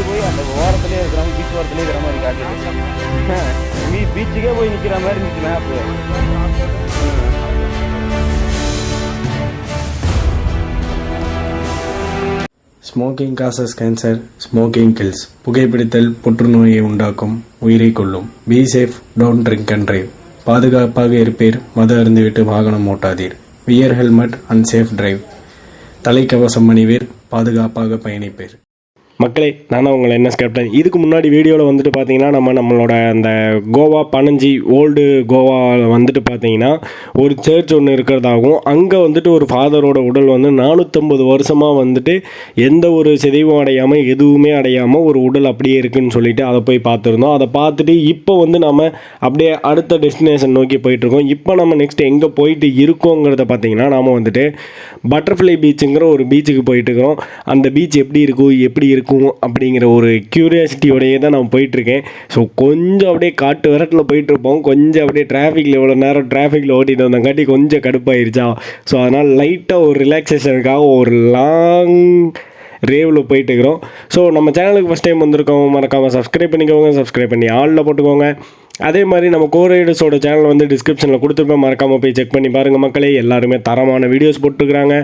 போய் அந்த ஓரத்துலேயே இருக்கிறாங்க, பீச் ஓரத்துலேயே இருக்கிற மாதிரி காட்டுது. பீச்சுக்கே போய் நிற்கிற மாதிரி இருந்துச்சு map. Smoking causes cancer, smoking kills. புகைப்பிடித்தல் புற்றுநோயை உண்டாக்கும், உயிரை கொல்லும். Be safe, don't drink and drive. பாதுகாப்பாக இருப்பீர், மது அருந்துவிட்டு வாகனம் ஓட்டாதீர். Wear helmet and safe drive. தலைக்கவசம் அணிவீர், பாதுகாப்பாக பயணிப்பீர். மக்களே, நான் உங்களை என்ன கேப்டன். இதுக்கு முன்னாடி வீடியோவில் வந்துட்டு பார்த்தீங்கன்னா நம்மளோட அந்த கோவா பனஞ்சி ஓல்டு கோவாவில் வந்துட்டு பார்த்தீங்கன்னா ஒரு சர்ச் ஒன்று இருக்கிறதாகவும், அங்கே வந்துட்டு ஒரு ஃபாதரோட உடல் வந்து 450 வருஷமாக வந்துட்டு எந்த ஒரு சிதைவும் அடையாமல் எதுவுமே அடையாமல் ஒரு உடல் அப்படியே இருக்குதுன்னு சொல்லிட்டு அதை போய் பார்த்துருந்தோம். அதை பார்த்துட்டு இப்போ வந்து நம்ம அப்படியே அடுத்த டெஸ்டினேஷன் நோக்கி போயிட்டுருக்கோம். இப்போ நம்ம நெக்ஸ்ட் எங்கே போயிட்டு இருக்கோங்கிறத பார்த்தீங்கன்னா நாம் வந்துட்டு பட்டர்ஃப்ளை பீச்சுங்கிற ஒரு பீச்சுக்கு போயிட்டுருக்கிறோம். அந்த பீச் எப்படி இருக்கும் அப்படிங்கிற ஒரு க்யூரியாசிட்டியோடையே தான் நான் போயிட்டுருக்கேன். ஸோ கொஞ்சம் அப்படியே காட்டு விரட்டில் போயிட்டுருப்போம். கொஞ்சம் அப்படியே டிராஃபிக்கில் இவ்வளோ நேரம் டிராஃபிக்கில் ஓட்டிகிட்டு வந்தங்காட்டி கொஞ்சம் கடுப்பாயிருச்சா. ஸோ அதனால் லைட்டாக ஒரு ரிலாக்ஸேஷனுக்காக ஒரு லாங் ரேவில் போயிட்டுருக்கிறோம். ஸோ நம்ம சேனலுக்கு ஃபஸ்ட் டைம் வந்திருக்கோம், மறக்காமல் சப்ஸ்கிரைப் பண்ணிக்கோங்க. சப்ஸ்கிரைப் பண்ணி ஆளில் போட்டுக்கோங்க. அதே மாதிரி நம்ம கோரைடர்ஸோட சேனல் வந்து டிஸ்கிரிப்ஷனில் கொடுத்துருப்பேன், மறக்காமல் போய் செக் பண்ணி பாருங்கள் மக்களே. எல்லாருமே தரமான வீடியோஸ் போட்டுருக்குறாங்க.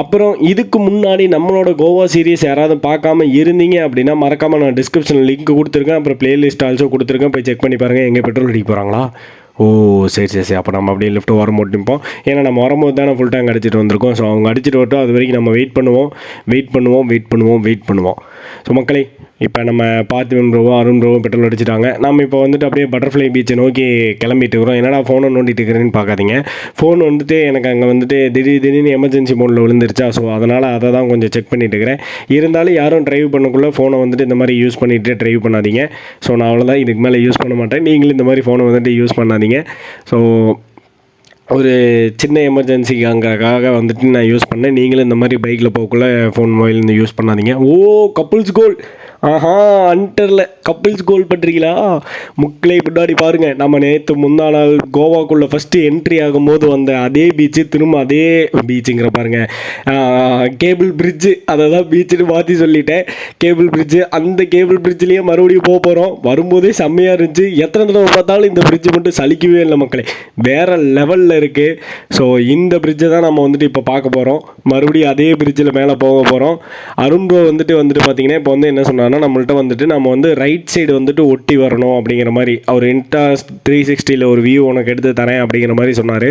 அப்புறம் இதுக்கு முன்னாடி நம்மளோட கோவா சீரீஸ் யாராவது பார்க்காம இருந்தீங்க அப்படின்னா மறக்காமல் நான் டிஸ்கிரிப்ஷனில் லிங்க் கொடுத்துருக்கேன். அப்புறம் பிளேலிஸ்ட் ஆல்சோ கொடுத்துருக்கேன், போய் செக் பண்ணி பாருங்கள். எங்கே பெட்ரோல் அடிக்க போகிறாங்களா? ஓ சரி. அப்போ நம்ம அப்படியே லெஃப்ட் வரும்போது நிற்போம். ஏன்னா நம்ம வரும்போது தானே ஃபுல் டேங்க் அடிச்சிட்டு வந்திருக்கோம். ஸோ அவங்க அடிச்சிட்டு வரட்டும், அது வரைக்கும் நம்ம வெயிட் பண்ணுவோம். ஸோ மக்களே, இப்போ நம்ம பார்த்திபன் ப்ரோவோ அருண் ப்ரோவோ பெட்ரோல் அடிச்சிட்டாங்க. நம்ம இப்போ வந்துட்டு அப்படியே பட்டர்ஃப்ளை பீச்சை நோக்கி கிளம்பிட்டு இருக்கிறோம். என்னடா ஃபோனை நோண்டிட்டு இருக்கிறேன்னு பார்க்காதீங்க. ஃபோன் வந்துட்டு எனக்கு அங்கே வந்துட்டு திடீர்னு எமர்ஜென்சி மோடில் விழுந்துருச்சா. ஸோ அதனால் அதை தான் கொஞ்சம் செக் பண்ணிட்டு இருக்கிறேன். இருந்தாலும் யாரும் ட்ரைவ் பண்ணக்குள்ளே ஃபோனை வந்துட்டு இந்த மாதிரி யூஸ் பண்ணிட்டு ட்ரைவ் பண்ணாதீங்க. ஸோ நான் அவ்வளோதான், இதுக்கு மேலே யூஸ் பண்ண மாட்டேன். நீங்களும் இந்த மாதிரி ஃபோனை வந்துட்டு யூஸ் பண்ணாதீங்க. ஸோ ஒரு சின்ன எமர்ஜென்சிக்காக வந்துட்டு நான் யூஸ் பண்ணேன். நீங்களும் இந்த மாதிரி பைக்கில் போகக்குள்ளே ஃபோன் மொபைல் யூஸ் பண்ணாதீங்க. ஓ கப்புள்ஸ் கோல், ஆஹா அண்டரில் கப்புள்ஸ் கோல் பண்ணுறீங்களா? முக்களை முன்னாடி பாருங்கள், நம்ம நேற்று முந்தா நாள் கோவாக்குள்ளே ஃபஸ்ட்டு என்ட்ரி ஆகும்போது வந்த அதே பீச்சு, திரும்ப அதே பீச்சுங்கிற பாருங்கள், கேபிள் பிரிட்ஜு, அதை தான் பீச்சுன்னு மாற்றி சொல்லிட்டேன். கேபிள் பிரிட்ஜு, அந்த கேபிள் பிரிட்ஜ்லேயே மறுபடியும் போக போகிறோம். வரும்போதே செம்மையாக இருந்துச்சு. எத்தனை தடவை பார்த்தாலும் இந்த பிரிட்ஜு மட்டும் சலிக்கவே இல்லை மக்களே, வேறு லெவலில் இருக்குது. ஸோ இந்த பிரிட்ஜை தான் நம்ம வந்துட்டு இப்போ பார்க்க போகிறோம். மறுபடியும் அதே பிரிட்ஜில் மேலே போக போகிறோம். அருண் ப்ரோ வந்துட்டு பார்த்தீங்கன்னா இப்போ வந்து என்ன சொன்னார், நம்மள்ட்ட வந்துட்டு நம்ம வந்து ரைட் சைடு வந்துட்டு ஒட்டி வரணும் அப்படிங்கிற மாதிரி, அவர் இன்டா 360 ஒரு வியூ உனக்கு எடுத்து தரேன் அப்படிங்கிற மாதிரி சொன்னார்.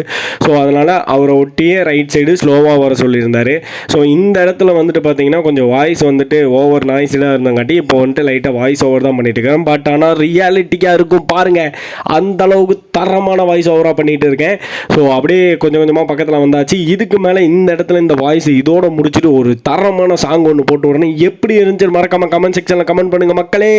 ஸோ அதனால் அவரை ஒட்டியே ரைட் சைடு ஸ்லோவாக வர சொல்லியிருந்தார். ஸோ இந்த இடத்துல வந்துட்டு பார்த்தீங்கன்னா கொஞ்சம் வாய்ஸ் வந்துட்டு ஓவர் நாய்ஸிலாக இருந்தங்காட்டி இப்போ வந்துட்டு லைட்டாக வாய்ஸ் ஓவர் தான் பண்ணிட்டு இருக்கேன். பட் ஆனால் ரியாலிட்டிக்காக இருக்கும் பாருங்கள், அந்தளவுக்கு தரமான வாய்ஸ் ஓவராக பண்ணிகிட்டு இருக்கேன். ஸோ அப்படியே கொஞ்சம் கொஞ்சமாக பக்கத்தில் வந்தாச்சு. இதுக்கு மேலே இந்த இடத்துல இந்த வாய்ஸ் இதோட முடிச்சுட்டு ஒரு தரமான சாங் ஒன்று போட்டு விடணும். எப்படி இருந்துச்சு மறக்காமல் கமெண்ட் செக்ஷனில் கமெண்ட் பண்ணுங்க மக்களே.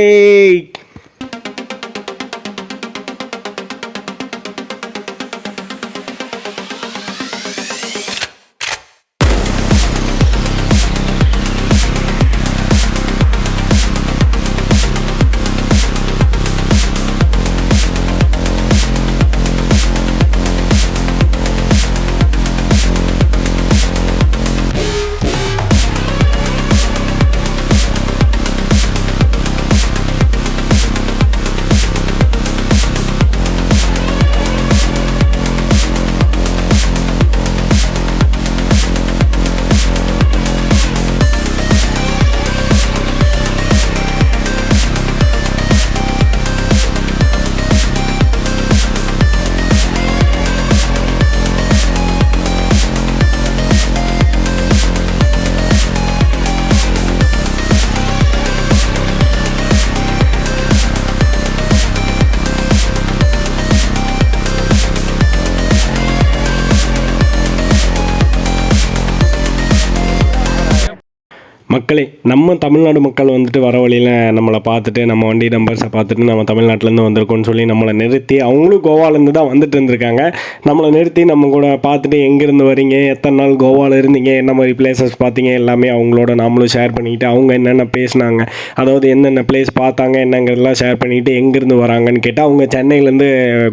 மக்களே, நம்ம தமிழ்நாடு மக்கள் வந்துட்டு வர வழியில் நம்மளை பார்த்துட்டு, நம்ம வண்டி நம்பர்ஸை பார்த்துட்டு நம்ம தமிழ்நாட்டிலேருந்து வந்திருக்கோன்னு சொல்லி நம்மளை நிறுத்தி, அவங்களும் கோவாலேருந்து தான் வந்துட்டு இருந்திருக்காங்க. நம்மளை நிறுத்தி நம்ம கூட பார்த்துட்டு எங்கேருந்து வரீங்க, எத்தனை நாள் கோவாவில் இருந்தீங்க, என்ன மாதிரி பிளேசஸ் பார்த்தீங்க, எல்லாமே அவங்களோட நாமளும் ஷேர் பண்ணிக்கிட்டு, அவங்க என்னென்ன பேசினாங்க, அதாவது என்னென்ன பிளேஸ் பார்த்தாங்க என்னங்கிறதெல்லாம் ஷேர் பண்ணிவிட்டு எங்கேருந்து வராங்கன்னு கேட்டால் அவங்க சென்னையிலேருந்து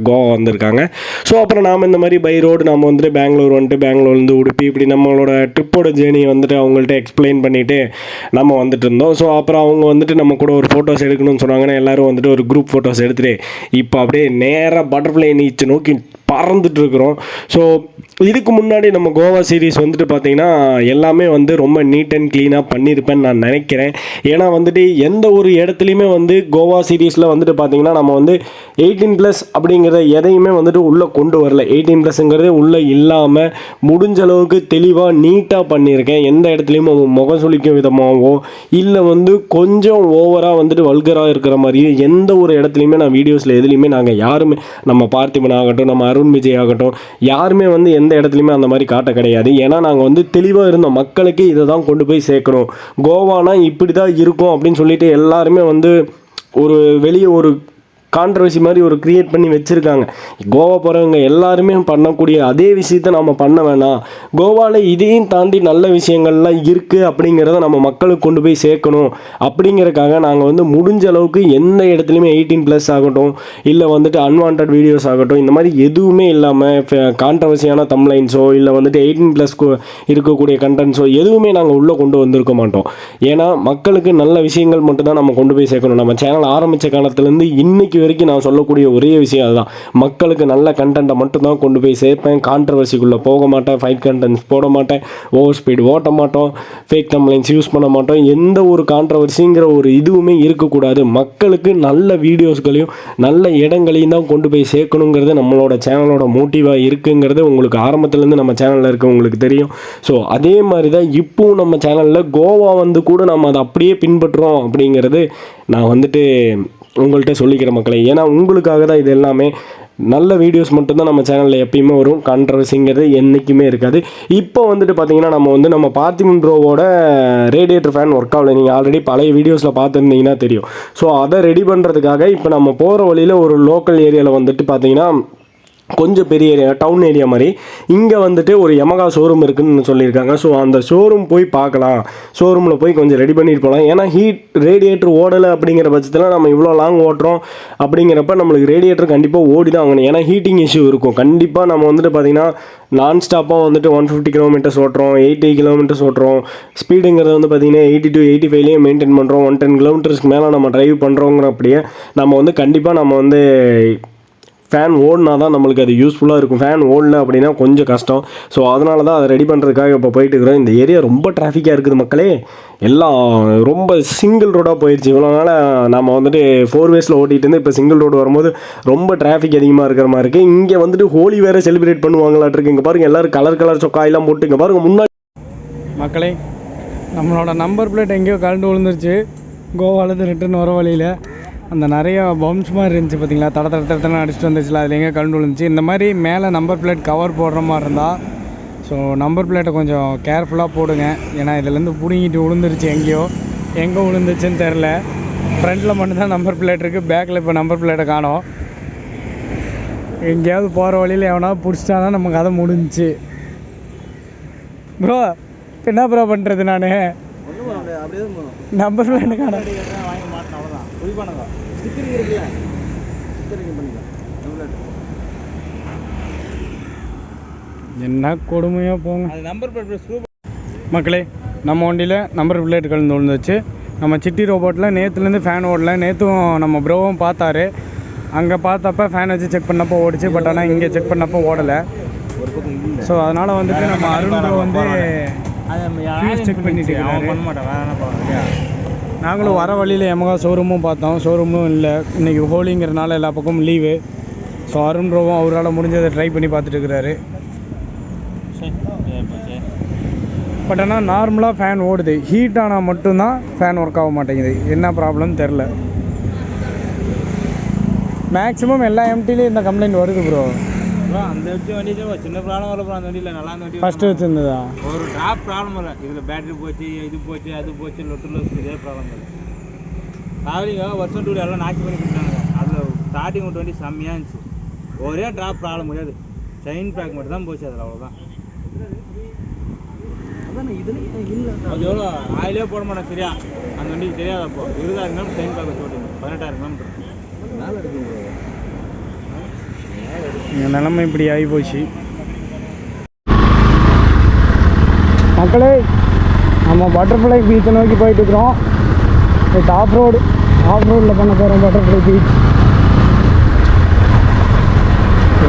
கோவா வந்திருக்காங்க. ஸோ அப்புறம் நாம் இந்த மாதிரி பை ரோடு நம்ம வந்துட்டு பெங்களூர் வந்துட்டு, பெங்களூர்லேருந்து உடுப்பி, இப்படி நம்மளோட ட்ரிப்போட ஜேர்னி வந்துட்டு அவங்கள்ட்ட எக்ஸ்பிளைன் பண்ணிவிட்டு நம்ம வந்துட்டு இருந்தோம். ஸோ அப்புறம் அவங்க வந்துட்டு நம்ம கூட ஒரு ஃபோட்டோஸ் எடுக்கணும்னு சொன்னாங்கன்னா எல்லோரும் வந்துட்டு ஒரு குரூப் ஃபோட்டோஸ் எடுத்துகிட்டு இப்போ அப்படியே நேராக பட்டர்ஃப்ளை நீச்சை நோக்கி பறந்துட்டு இருக்கிறோம். ஸோ இதுக்கு முன்னாடி நம்ம கோவா சீரீஸ் வந்துட்டு பார்த்திங்கன்னா எல்லாமே வந்து ரொம்ப நீட் அண்ட் க்ளீனாக பண்ணியிருப்பேன்னு நான் நினைக்கிறேன். ஏன்னா வந்துட்டு எந்த ஒரு இடத்துலையுமே வந்து கோவா சீரீஸில் வந்துட்டு பார்த்திங்கன்னா நம்ம வந்து 18+ அப்படிங்கிற எதையுமே வந்துட்டு உள்ளே கொண்டு வரல. 18+ங்கிறதே உள்ளே இல்லாமல் முடிஞ்ச அளவுக்கு தெளிவாக நீட்டாக பண்ணியிருக்கேன். எந்த இடத்துலையும் முகம் சுளிக்கும் விதமாகவோ இல்லை வந்து கொஞ்சம் ஓவராக வந்துட்டு வல்கராக இருக்கிற மாதிரியும் எந்த ஒரு இடத்துலையுமே நான் வீடியோஸில் எதுலேயுமே நாங்கள் யாருமே நம்ம பார்த்திபன் ஆகட்டும் நம்ம அருண் விஜய் ஆகட்டும் யாருமே வந்து எந்த இடத்துலையுமே அந்த மாதிரி காட்ட கிடையாது. ஏன்னா நாங்கள் வந்து தெளிவாக இருந்த மக்களுக்கு இதை தான் கொண்டு போய் சேர்க்கணும். கோவானா இப்படி தான் இருக்கும் அப்படின்னு சொல்லிட்டு எல்லாருமே வந்து ஒரு வெளியே ஒரு கான்ட்ரவர்சி மாதிரி ஒரு க்ரியேட் பண்ணி வச்சுருக்காங்க. கோவா போகிறவங்க எல்லாருமே பண்ணக்கூடிய அதே விஷயத்த நம்ம பண்ண வேணாம், கோவாவில் இதையும் தாண்டி நல்ல விஷயங்கள்லாம் இருக்குது அப்படிங்கிறத நம்ம மக்களுக்கு கொண்டு போய் சேர்க்கணும் அப்படிங்கிறதுக்காக நாங்கள் வந்து முடிஞ்ச அளவுக்கு எந்த இடத்துலையுமே 18+ ஆகட்டும் இல்லை வந்துட்டு அன்வான்ட் வீடியோஸ் ஆகட்டும் இந்த மாதிரி எதுவுமே இல்லாமல் கான்ட்ரவர்சியான தம்ப்லைன்ஸோ இல்லை வந்துட்டு 18+ இருக்கக்கூடிய கண்டென்ட்ஸோ எதுவுமே நாங்கள் உள்ளே கொண்டு வந்திருக்க மாட்டோம். ஏன்னா மக்களுக்கு நல்ல விஷயங்கள் மட்டும்தான் நம்ம கொண்டு போய் சேர்க்கணும். நம்ம சேனல் ஆரம்பித்த காலத்துலேருந்து இன்னைக்கு வரைக்கும் நான் சொல்லக்கூடிய ஒரே விஷயம் அதுதான். மக்களுக்கு நல்ல கண்டென்ட்டை மட்டும்தான் கொண்டு போய் சேர்ப்பேன். கான்ட்ரவர்சிக்குள்ளே போக மாட்டேன், ஃபைட் கண்டென்ட்ஸ் போட மாட்டேன், ஓவர் ஸ்பீடு ஓட்ட மாட்டோம், ஃபேக் தம்ப்லைன்ஸ் யூஸ் பண்ண மாட்டோம். எந்த ஒரு கான்ட்ரவர்சிங்கிற ஒரு இதுவுமே இருக்கக்கூடாது. மக்களுக்கு நல்ல வீடியோஸ்களையும் நல்ல இடங்களையும் தான் கொண்டு போய் சேர்க்கணுங்கிறது நம்மளோட சேனலோட மோட்டிவாக இருக்குங்கிறது உங்களுக்கு ஆரம்பத்துலேருந்து நம்ம சேனலில் இருக்க உங்களுக்கு தெரியும். ஸோ அதே மாதிரி தான் இப்போவும் நம்ம சேனலில் கோவா வந்து கூட நம்ம அதை அப்படியே பின்பற்றுறோம் அப்படிங்கிறது நான் வந்துட்டு உங்கள்கிட்ட சொல்லிக்கிற மக்களே. ஏன்னா உங்களுக்காக தான் இது எல்லாமே. நல்ல வீடியோஸ் மட்டும்தான் நம்ம சேனலில் எப்பயுமே வரும், கான்ட்ரவர்சிங்கிறது என்றைக்குமே இருக்காது. இப்போ வந்துட்டு பார்த்திங்கன்னா நம்ம பார்த்திபன் ப்ரோவோட ரேடியேட்டர் ஃபேன் ஒர்க் ஆகலை. நீங்கள் ஆல்ரெடி பழைய வீடியோஸில் பார்த்துருந்தீங்கன்னா தெரியும். ஸோ அதை ரெடி பண்ணுறதுக்காக இப்போ நம்ம போகிற வழியில் ஒரு லோக்கல் ஏரியாவில் வந்துட்டு பார்த்திங்கன்னா கொஞ்சம் பெரிய ஏரியா டவுன் ஏரியா மாதிரி இங்கே வந்துட்டு ஒரு யமகா ஷோரூம் இருக்குதுன்னு சொல்லியிருக்காங்க. ஸோ அந்த ஷோரூம் போய் பார்க்கலாம், ஷோரூமில் போய் கொஞ்சம் ரெடி பண்ணிட்டு போகலாம். ஏன்னா ஹீட் ரேடியேட்டர் ஓடலை அப்படிங்கிற பட்சத்தில் நம்ம இவ்வளோ லாங் ஓட்டுறோம் அப்படிங்கிறப்ப நம்மளுக்கு ரேடியேட்டர் கண்டிப்பாக ஓடி தான் ஆகணும். ஏன்னா ஹீட்டிங் இஷ்யூ இருக்கும் கண்டிப்பாக. நம்ம வந்துட்டு பார்த்திங்கன்னா நான் ஸ்டாப்பாக வந்துட்டு 150 கிலோமீட்டர்ஸ் ஓட்டுறோம், 80 கிலோமீட்டர்ஸ் ஓட்டுறோம். ஸ்பீடுங்கிறது வந்து பார்த்திங்கன்னா 80 to 85 மெயின்டைன் பண்ணுறோம். 110 கிலோமீட்டர்ஸ்க்கு மேலே நம்ம ட்ரைவ் பண்ணுறோங்கிற அப்படியே நம்ம வந்து கண்டிப்பாக நம்ம வந்து ஃபேன் ஓடினா தான் நம்மளுக்கு அது யூஸ்ஃபுல்லாக இருக்கும். ஃபேன் ஓடல அப்படின்னா கொஞ்சம் கஷ்டம். ஸோ அதனால தான் அதை ரெடி பண்ணுறதுக்காக இப்போ போயிட்டு இருக்கிறோம். இந்த ஏரியா ரொம்ப டிராஃபிக்காக இருக்குது மக்களே. எல்லாம் ரொம்ப சிங்கிள் ரோடாக போயிடுச்சு. இவ்வளோ நாள் நம்ம வந்துட்டு 4 ways ஓட்டிகிட்டு இருந்து இப்போ சிங்கிள் ரோடு வரும்போது ரொம்ப டிராஃபிக் அதிகமாக இருக்கிற மாதிரி இருக்குது. இங்கே வந்துட்டு ஹோலி வேறு செலிப்ரேட் பண்ணுவாங்களாட்டிருக்கு. இங்கே பாருங்கள் எல்லோரும் கலர் சொக்காயெல்லாம் போட்டு இங்கே பாருங்கள் முன்னாடி. மக்களே, நம்மளோட நம்பர் பிளேட் எங்கேயோ கலந்து விழுந்துருச்சு கோவாலேருந்து ரிட்டர்ன் வர வழியில். அந்த நிறையா பம்ப்ஸ் மாதிரி இருந்துச்சு பார்த்தீங்களா, தடத்தடன்னு அடிச்சுட்டு வந்துச்சுல, அதில் எங்கே கலந்து விழுந்துச்சு. இந்த மாதிரி மேலே நம்பர் பிளேட் கவர் போடுற மாதிரி இருந்தால் ஸோ நம்பர் பிளேட்டை கொஞ்சம் கேர்ஃபுல்லாக போடுங்க. ஏன்னா இதுலேருந்து பிடுங்கிட்டு விழுந்துருச்சு. எங்கே விழுந்துச்சுன்னு தெரில. ஃப்ரண்ட்டில் மட்டும்தான் நம்பர் பிளேட் இருக்குது, பேக்கில் இப்போ நம்பர் பிளேட்டை காணோம். எங்கேயாவது போகிற வழியில் எவனா பிடிச்சிட்டானா நம்ம கதை முடிஞ்சிச்சு. ப்ரோ என்ன ப்ரோ பண்ணுறது? நான் நம்பர் பிளேட்டு காணோம். என்ன கொடுமையாக போங்க மக்களே. நம்ம வண்டியில் நம்பர் பிளேட் கலந்து விழுந்துச்சு. நம்ம சிட்டி ரோபோட்டில் நேற்றுலேருந்து ஃபேன் ஓடல. நேற்றும் நம்ம ப்ரோவும் பார்த்தாரு. அங்கே பார்த்தப்ப ஃபேன் வச்சு செக் பண்ணப்போ ஓடிச்சு. பட் ஆனால் இங்கே செக் பண்ணப்போ ஓடலை. ஸோ அதனால் வந்துட்டு நம்ம அருண் ப்ரோ வந்து செக் பண்ணிட்டு நாங்களும் வர வழியில் யமகா ஷோரூமும் பார்த்தோம். ஷோரூமும் இல்லை. இன்றைக்கி ஹோலிங்கிறனால எல்லா பக்கமும் லீவு. ஸோ அருண் ப்ரோவும் அவரால் முடிஞ்சதை ட்ரை பண்ணி பார்த்துட்டு இருக்கிறாரு. பட் ஆனால் நார்மலாக ஃபேன் ஓடுது. ஹீட் ஆனால் மட்டும்தான் ஃபேன் ஒர்க் ஆக மாட்டேங்குது. என்ன ப்ராப்ளம் தெரில. மேக்ஸிமம் எல்லா எம்டிலையும் இந்த கம்ப்ளைண்ட் வருது ப்ரோ. அந்த வண்டி சின்ன ப்ராப்ளம் வரல ப்ரோ. அந்த வண்டியில் நல்லா அந்த வண்டி ஃபஸ்ட்டு வச்சுருந்ததா ஒரு ட்ராப் ப்ராப்ளம் இல்லை. இதில் பேட்டரி போச்சு, இது போச்சு, அது போச்சு, லொட்டு இதே ப்ராப்ளம் இல்லை. ட்ராவலிங்காக வருஷம் டூ எல்லாம் நாக்கி பண்ணி கொடுத்தாங்க. அதில் ஸ்டார்டிங் ஒரு வண்டி செம்மையாக இருந்துச்சு. ஒரே ட்ராப் ப்ராப்ளம் முடியாது. செயின் பேக் மட்டும் தான் போச்சு. அதில் அவ்வளோதான். அது எவ்வளோ ஆயிலே போட மாட்டேன் சரியா. அந்த வண்டிக்கு தெரியாது. அப்போ 20,000 கிலோமீட்டர் செயின் பேக் வச்சு ஓட்டிங்க. 18,000 கிலோமீட்டர் மேலே இருக்குங்க. எங்கள் நிலைமை இப்படி ஆகி போச்சு மக்களே. நம்ம பட்டர்ஃப்ளை பீச்சை நோக்கி போயிட்டு இருக்கிறோம். வித் ஆஃப் ரோடில் பண்ண போகிறோம் பட்டர்ஃப்ளை பீச்.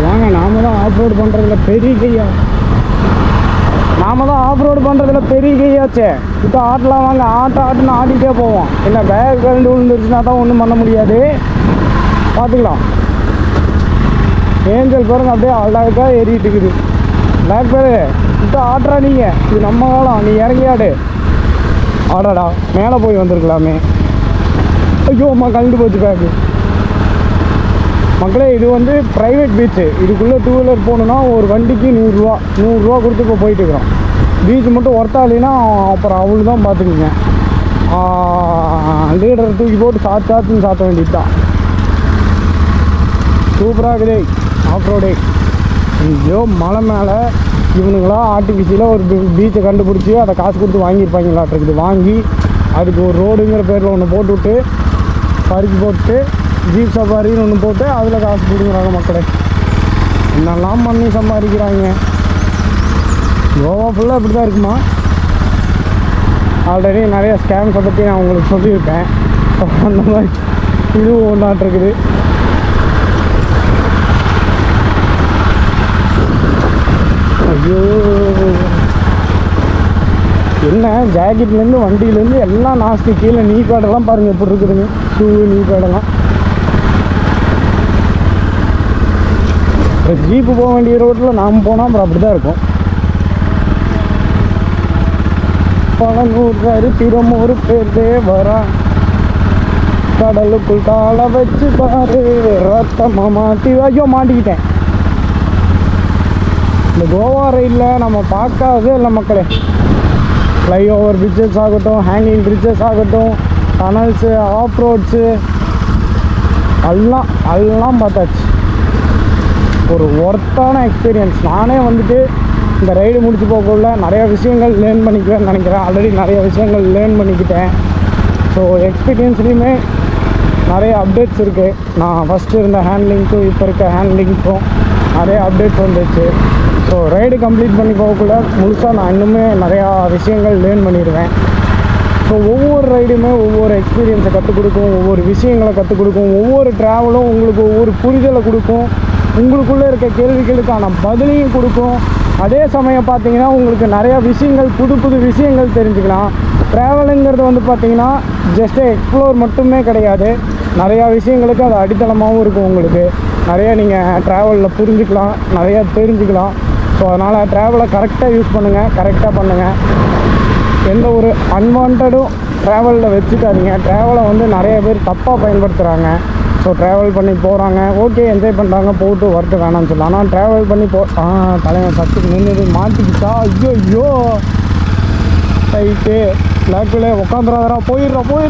வாங்க, நாம தான் ஆஃப் ரோடு பண்ணுறதுல பெரிய கையாச்சே. இப்போ ஆட்டலாம் வாங்க, ஆட்டுன்னு ஆடிட்டே போவோம். இல்லை பேக் கரண்ட் விழுந்துருச்சுன்னா தான் ஒன்றும் பண்ண முடியாது. பார்த்துக்கலாம். ஏஞ்சல் பாருங்க அப்படியே அழகாக ஏறிட்டு இருக்குது. பிளாக் பேரு இப்போ ஆடுறா நீங்கள், இது நம்ம காலம், நீ இறங்கி ஆடு. ஆடாடா, மேலே போய் வந்திருக்கலாமே. ஐயோ அம்மா, கலந்து போச்சு பேக்கு. மக்களே, இது வந்து ப்ரைவேட் பீச்சு. இதுக்குள்ளே 2 வீலர் போகணுன்னா ஒரு வண்டிக்கு 100 ரூபா கொடுத்து இப்போ போயிட்டு இருக்கிறோம். பீச் மட்டும் ஒர்த்தா இல்லைன்னா அப்புறம் அவளு தான் பார்த்துக்குங்க. லீடரை தூக்கி போட்டு சாத்துன்னு சாத்த வேண்டியது தான். சூப்பராக இருக்குது ஆஃப் ரோடு. ஐயோ, மலை மேலே இவனுங்களாம் ஆர்டிஃபிஷியலாக ஒரு பீச்சை கண்டுபிடிச்சி அதை காசு கொடுத்து வாங்கியிருப்பாங்களாட்டிருக்குது. வாங்கி அதுக்கு ஒரு ரோடுங்கிற பேரில் ஒன்று போட்டு விட்டு பறிச்சு போட்டு ஜீப் சஃபாரின்னு ஒன்று போட்டு அதில் காசு கொடுக்குறாங்க மக்களே. என்னெல்லாம் பண்ணி சம்பாதிக்கிறாங்க. கோவா ஃபுல்லாக இப்படி தான் இருக்குமா? ஆல்ரெடி நிறைய ஸ்கேம்ஸை பற்றி நான் உங்களுக்கு சொல்லியிருக்கேன். அந்த மாதிரி இதுவும் ஒன்றாட்டிருக்குது. ஐயோ, என்ன ஜாக்கெட்லேருந்து வண்டியிலேருந்து எல்லாம் நாஸ்தி. கீழே நீ பேடெல்லாம் பாருங்கள் எப்படி இருக்குதுங்க. ஷூ நீ பேடெல்லாம். இப்போ ஜீப்பு போக வேண்டிய ரோட்டில் நாம் போனால் அப்புறம் அப்படி தான் இருக்கும். பழனூர் திருமூர் பேர்தே வரா, கடலுக்குள் காலை வச்சு பாரு ரத்தமாக மாட்டி. ஐயோ, மாட்டிக்கிட்டேன். இந்த கோவா ரைடில் நம்ம பார்க்காதே இல்லை மக்களே. ஃப்ளைஓவர் பிரிட்ஜஸ் ஆகட்டும், ஹேங்கிங் பிரிட்ஜஸ் ஆகட்டும், டனல்ஸு, ஆஃப் ரோட்ஸு எல்லாம் பார்த்தாச்சு. ஒரு ஒர்த்தான எக்ஸ்பீரியன்ஸ். நானே வந்துட்டு இந்த ரைடு முடிச்சு போகக்குள்ள நிறைய விஷயங்கள் லேர்ன் பண்ணிக்குவேன்னு நினைக்கிறேன். ஆல்ரெடி நிறைய விஷயங்கள் லேர்ன் பண்ணிக்கிட்டேன். ஸோ எக்ஸ்பீரியன்ஸ்லேயுமே நிறைய அப்டேட்ஸ் இருக்குது. நான் ஃபஸ்ட்டு இருந்த ஹேண்ட்லிங்க்கும் இப்போ இருக்க ஹேண்ட்லிங்க்கும் நிறைய அப்டேட்ஸ் வந்துச்சு. ஸோ ரைடு கம்ப்ளீட் பண்ணி போகக்குள்ள முழுசாக நான் இன்னுமே நிறையா விஷயங்கள் லேர்ன் பண்ணிடுவேன். ஸோ ஒவ்வொரு ரைடுமே ஒவ்வொரு எக்ஸ்பீரியன்ஸை கற்றுக் கொடுக்கும், ஒவ்வொரு விஷயங்களை கற்றுக் கொடுக்கும். ஒவ்வொரு ட்ராவலும் உங்களுக்கு ஒவ்வொரு புரிதலை கொடுக்கும். உங்களுக்குள்ளே இருக்க கேள்விகளுக்கான பதிலையும் கொடுக்கும். அதே சமயம் பார்த்தீங்கன்னா உங்களுக்கு நிறையா விஷயங்கள், புது விஷயங்கள் தெரிஞ்சுக்கலாம். ட்ராவலுங்கிறது வந்து பார்த்திங்கன்னா ஜஸ்ட்டு எக்ஸ்ப்ளோர் மட்டுமே கிடையாது. நிறையா விஷயங்களுக்கு அது அடித்தளமாகவும் இருக்கும். உங்களுக்கு நிறையா நீங்கள் ட்ராவலில் புரிஞ்சுக்கலாம், நிறையா தெரிஞ்சுக்கலாம். ஸோ அதனால் ட்ராவலை கரெக்டாக யூஸ் பண்ணுங்கள், கரெக்டாக பண்ணுங்கள். எந்த ஒரு அன்வான்டும் ட்ராவலில் வச்சுக்காதீங்க. ட்ராவலை வந்து நிறைய பேர் தப்பாக பயன்படுத்துகிறாங்க. ஸோ ட்ராவல் பண்ணி போகிறாங்க, ஓகே என்ஜாய் பண்ணுறாங்க, போட்டு வரட்டு வேணாம்னு சொல்லலாம். ஆனால் ட்ராவல் பண்ணி தலைவன் சத்துக்கு நின்று மாட்டிக்கிட்டா ஐயோ ரைட்டு பிளாக்ல உட்காந்துறாதரா. போயிடுறோம் போடு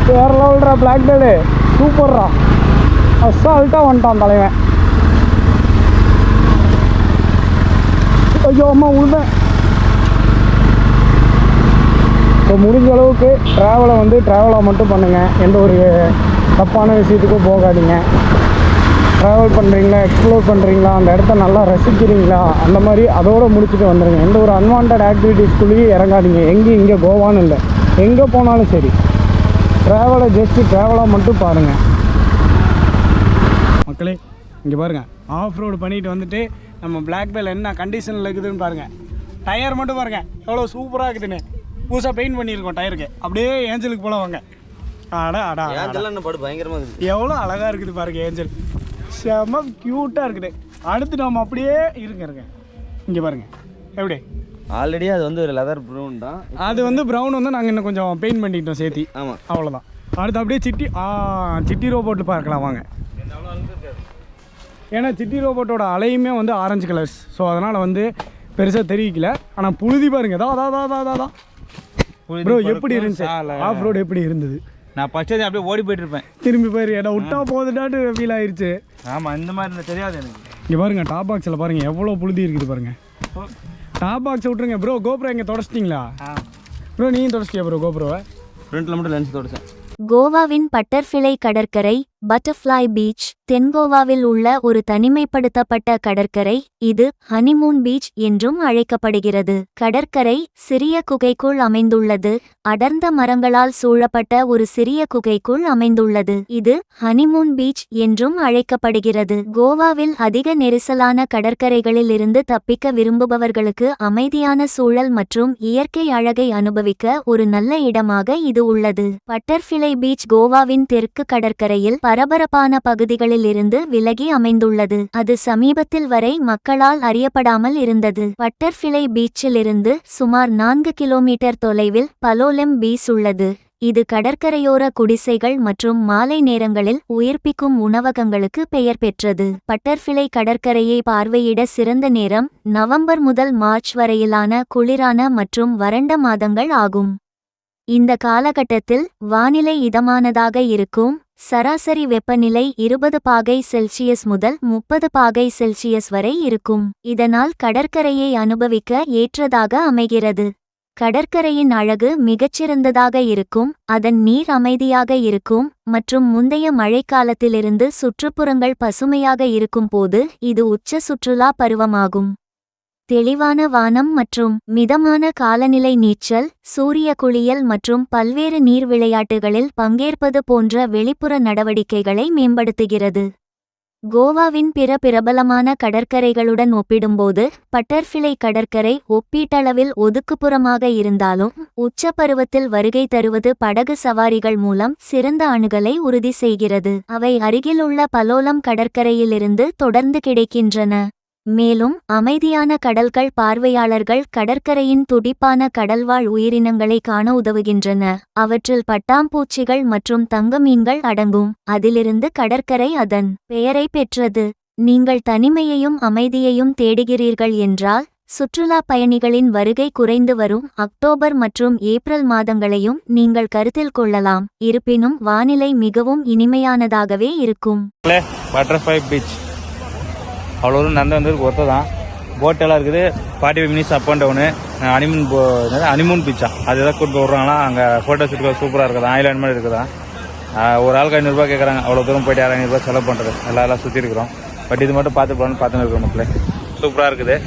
வேற லெவல்ரா. பிளாக் பேலு சூப்பர்ரா. அசால்ட்டாக வந்துட்டான் தலைவன். ஐயோ அம்மா உழுந்தேன். ஸோ முடிஞ்ச அளவுக்கு ட்ராவலை வந்து ட்ராவலாக மட்டும் பண்ணுங்கள். எந்த ஒரு தப்பான விஷயத்துக்கும் போகாதீங்க. ட்ராவல் பண்ணுறீங்களா, எக்ஸ்ப்ளோர் பண்ணுறீங்களா, அந்த இடத்த நல்லா ரசிக்கிறீங்களா, அந்த மாதிரி அதோடு முடிச்சுட்டு வந்துடுங்க. எந்த ஒரு அன்வான்ட் ஆக்டிவிட்டீஸ்குள்ளேயும் இறங்காதீங்க. இங்கே கோவான்னு இல்லை, எங்கே போனாலும் சரி ட்ராவலை ஜஸ்ட்டு ட்ராவலாக மட்டும் பாருங்கள் மக்களே. இங்கே பாருங்கள், ஆஃப் ரோடு பண்ணிட்டு வந்துட்டு நம்ம பிளாக் பேல் என்ன கண்டிஷனில் இருக்குதுன்னு பாருங்கள். டயர் மட்டும் பாருங்கள் எவ்வளோ சூப்பராக இருக்குதுன்னு. புதுசாக பெயிண்ட் பண்ணியிருக்கோம் டயருக்கு. அப்படியே ஏஞ்சலுக்கு போல வாங்க. பயங்கரமாக இருக்குது. எவ்வளோ அழகாக இருக்குது பாருங்க ஏஞ்சல். செம்ம க்யூட்டாக இருக்குது. அடுத்து நம்ம அப்படியே இருங்க இங்கே பாருங்கள் எப்படி. ஆல்ரெடி அது வந்து ஒரு லெதர் ப்ரௌன் தான். அது வந்து ப்ரௌன் வந்து நாங்கள் இன்னும் கொஞ்சம் பெயிண்ட் பண்ணிக்கிட்டோம் சேர்த்தி. ஆமாம், அவ்வளோதான். அடுத்து அப்படியே சிட்டி ரோபோட்டு பார்க்கலாம் வாங்க. ஏன்னா சிட்டி ரோபோட்டோட அலையுமே வந்து ஆரஞ்சு கலர்ஸ். ஸோ அதனால் வந்து பெருசாக தெரிவிக்கல. ஆனால் புழுதி பாருங்க. தான் ப்ரோ எப்படி இருந்துச்சு ஆஃப் ரோடு, எப்படி இருந்தது? நான் ஃபஸ்ட்டு அப்படியே ஓடி போயிட்டு இருப்பேன். திரும்பி போயிரு, ஏன்னா விட்டா போகுதுடாட்டு ஃபீல் ஆயிடுச்சு. ஆமாம், இந்த மாதிரி தெரியாது எனக்கு. இங்கே பாருங்கள் டாப் பாக்ஸில் பாருங்கள் எவ்வளோ புழுதி இருக்குது பாருங்கள். டாப் பாக்ஸை விட்ருங்க ப்ரோ. கோப்ரோ இங்கே தொடச்சிட்டிங்களா ப்ரோ? நீங்கள் தொடச்சிட்டியா ப்ரோ கோப்ரோவை? ஃப்ரண்ட்டில் மட்டும் லென்ஸ் தொடச்சேன். கோவாவின் பட்டர்ஃப்ளை கடற்கரை பட்டர்ஃப்ளை பீச் தென்கோவாவில் உள்ள ஒரு தனிமைப்படுத்தப்பட்ட கடற்கரை. இது ஹனிமூன் பீச் என்றும் அழைக்கப்படுகிறது. கடற்கரை சிறிய குகைக்குள் அமைந்துள்ளது. அடர்ந்த மரங்களால் சூழப்பட்ட ஒரு சிறிய குகைக்குள் அமைந்துள்ளது. இது ஹனிமூன் பீச் என்றும் அழைக்கப்படுகிறது. கோவாவில் அதிக நெரிசலான கடற்கரைகளில் இருந்து தப்பிக்க விரும்புபவர்களுக்கு அமைதியான சூழல் மற்றும் இயற்கை அழகை அனுபவிக்க ஒரு நல்ல இடமாக இது உள்ளது. பட்டர்ஃப்ளை பீச் கோவாவின் தெற்கு கடற்கரையில் பரபரப்பான பகுதிகளில் இருந்து விலகி அமைந்துள்ளது. அது சமீபத்தில் வரை மக்களால் அறியப்படாமல் இருந்தது. பட்டர்ஃப்ளை பீச்சிலிருந்து சுமார் 4 கிலோமீட்டர் தொலைவில் பலோலெம் பீச் உள்ளது. இது கடற்கரையோர குடிசைகள் மற்றும் மாலை நேரங்களில் உயிர்ப்பிக்கும் உணவகங்களுக்கு பெயர் பெற்றது. பட்டர்ஃப்ளை கடற்கரையை பார்வையிட சிறந்த நேரம் நவம்பர் முதல் மார்ச் வரையிலான குளிரான மற்றும் வறண்ட மாதங்கள் ஆகும். இந்த காலகட்டத்தில் வானிலை இதமானதாக இருக்கும். சராசரி வெப்பநிலை 20°C முதல் 30°C வரை இருக்கும். இதனால் கடற்கரையை அனுபவிக்க ஏற்றதாக அமைகிறது. கடற்கரையின் அழகு மிகச்சிறந்ததாக இருக்கும். அதன் நீர் அமைதியாக இருக்கும் மற்றும் முந்தைய மழைக்காலத்திலிருந்து சுற்றுப்புறங்கள் பசுமையாக இருக்கும் போது இது உச்ச சுற்றுலா பருவமாகும். தெளிவான வானம் மற்றும் மிதமான காலநிலை நீச்சல், சூரிய குளியல் மற்றும் பல்வேறு நீர் விளையாட்டுகளில் பங்கேற்பது போன்ற வெளிப்புற நடவடிக்கைகளை மேம்படுத்துகிறது. கோவாவின் பிற பிரபலமான கடற்கரைகளுடன் ஒப்பிடும்போது பட்டர்ஃப்ளை கடற்கரை ஒப்பீட்டளவில் ஒதுக்குப்புறமாக இருந்தாலும் உச்சப்பருவத்தில் வருகை தருவது படகு சவாரிகள் மூலம் சிறந்த அணுகலை உறுதி செய்கிறது. அவை அருகிலுள்ள பலோலம் கடற்கரையிலிருந்து தொடர்ந்து கிடைக்கின்றன. மேலும் அமைதியான கடல்கள் பார்வையாளர்கள் கடற்கரையின் துடிப்பான கடல்வாழ் உயிரினங்களை காண உதவுகின்றன. அவற்றில் பட்டாம்பூச்சிகள் மற்றும் தங்கமீன்கள் அடங்கும். அதிலிருந்து கடற்கரை அதன் பெயரை பெற்றது. நீங்கள் தனிமையையும் அமைதியையும் தேடுகிறீர்கள் என்றால் சுற்றுலா பயணிகளின் வருகை குறைந்து வரும் அக்டோபர் மற்றும் ஏப்ரல் மாதங்களையும் நீங்கள் கருத்தில் கொள்ளலாம். இருப்பினும் வானிலை மிகவும் இனிமையானதாகவே இருக்கும். பட்டர்ஃப்ளை பீச் அவ்வளோ தூரம் நடந்து வந்ததுக்கு ஒருத்தர் தான். போட்டெல்லாம் இருக்குது. 45 minutes up and down. Honeymoon பீச்சா அது எதாவது கூட்டு விட்றாங்களா. அங்கே ஃபோட்டோ ஷூட்டுக்கு சூப்பராக இருக்குதா. ஐலாண்ட் மாதிரி இருக்குதா. ஒரு ஆளுக்கு 500 கேட்குறாங்க. அவ்வளோ தூரம் போயிட்டு 500 செலவு பண்ணுறது. எல்லாம் சுற்றி இருக்கிறோம். பட் இது மட்டும் பார்த்துட்டு இருக்கிறோம் மக்களே. சூப்பராக இருக்குது.